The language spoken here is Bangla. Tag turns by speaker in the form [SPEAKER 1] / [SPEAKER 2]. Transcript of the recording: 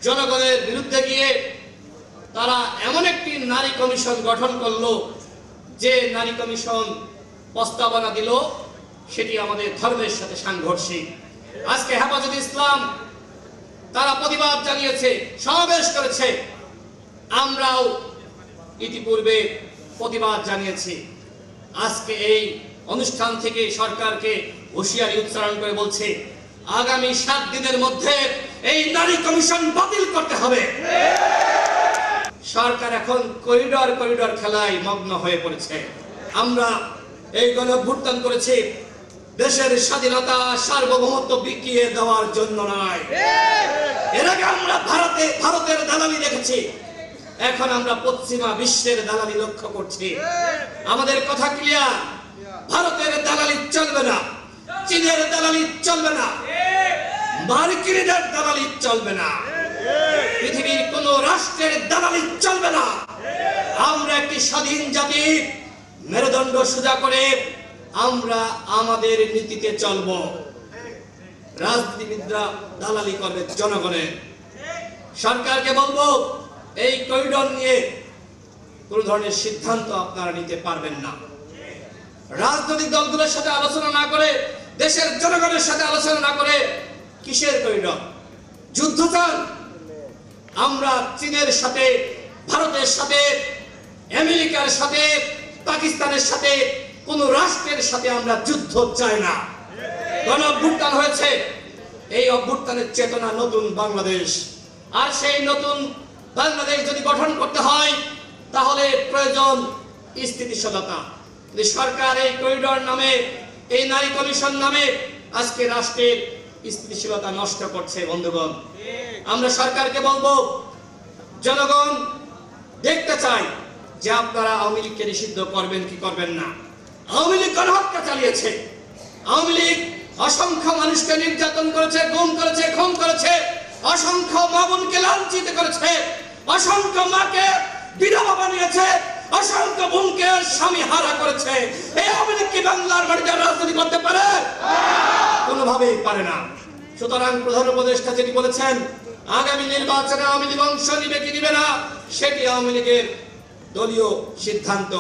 [SPEAKER 1] জনগণের বিরুদ্ধে গিয়ে তারা এমন একটি নারী কমিশন গঠন করলো, যে নারী কমিশন প্রস্তাবনা দিল সেটি আমাদের ধর্মের সাথে সাংঘর্ষিক। আজকে হেফাজতে ইসলাম তারা প্রতিবাদ জানিয়েছে, সমাবেশ করেছে, আমরাও ইতিপূর্বে প্রতিবাদ জানিয়েছি। আজকে এই অনুষ্ঠান থেকে সরকারকে হুঁশিয়ারি উচ্চারণ করে বলছে, আগামী 7 দিনের মধ্যে এই নারী কমিশন বাতিল করতে হবে। সরকার এখন করিডর করিডর খেলায় মগ্ন হয়ে পড়েছে। আমরা এই গণঅভ্যুত্থান করেছি দেশের স্বাধীনতা সার্বভৌমত্ব বিকিয়ে দেওয়ার জন্য নয়। এর আগে আমরা ভারতের দালালি দেখেছি, এখন আমরা পশ্চিমা বিশ্বের দালালি লক্ষ্য করছি। আমাদের কথা ক্লিয়ার, ভারতের দালালি চলবে না, চীনের দালালি চলবে না, মার্কিনীদের দালালি চলবে না, পৃথিবীর কোন রাষ্ট্রের দালালি চলবে না। আমরা একটি স্বাধীন জাতি, মেরুদণ্ড সোজা করে আমরা আমাদের নীতিতে চলব। রাজনীতিবিদরা দালালি করবে জনগণের। সরকারকে বলবো, এই করিডর নিয়ে কোন ধরনের সিদ্ধান্ত আপনারা নিতে পারবেন না। রাজনৈতিক দলগুলোর সাথে আলোচনা না করে, দেশের জনগণের সাথে আলোচনা না করে কিসের করিডর? যুদ্ধ চান? আমরা চীনের সাথে, ভারতের সাথে, আমেরিকার সাথে, পাকিস্তানের সাথে, কোন রাষ্ট্রের সাথে আমরা যুদ্ধ চাই না। গণঅভ্যুত্থান হয়েছে, এই অভ্যুত্থানের চেতনা নতুন বাংলাদেশ। আর সেই নতুন বাংলাদেশ যদি গঠন করতে হয় তাহলে প্রয়োজন স্থিতিশীলতা। সরকার এই করিডর নামে, এই নারী কমিশন নামে আজকে রাষ্ট্রের স্থিতিশীলতা নষ্ট করছে। বন্ধুগণ, আমরা সরকারকে বলবো, জনগণ দেখতে চাই যে আপনারা আওয়ামী লীগকে নিষিদ্ধ করবেন কি করবেন না। আওয়ামী লীগ গণহত্যা চালিয়েছে, আওয়ামী লীগ অসংখ্য মানুষকে নির্যাতন করেছে, গুম করেছে, খুন করেছে, অসংখ্য মা বোনকে লাঞ্ছিত করেছে, অসংখ্য মাকে বিধবা বানিয়েছে, অসংখ্য বোনকে স্বামী হারা করেছে। এই আওয়ামী লীগ কি বাংলার মাটিতে রাজনীতি করতে পারে? কোনোভাবেই পারে না। সুতরাং প্রধান উপদেষ্টা যেটি বলেছেন, আগামী নির্বাচনে আওয়ামী লীগ অংশ নিবে কি নিবে না সেটি আওয়ামী লীগের দলীয় সিদ্ধান্ত।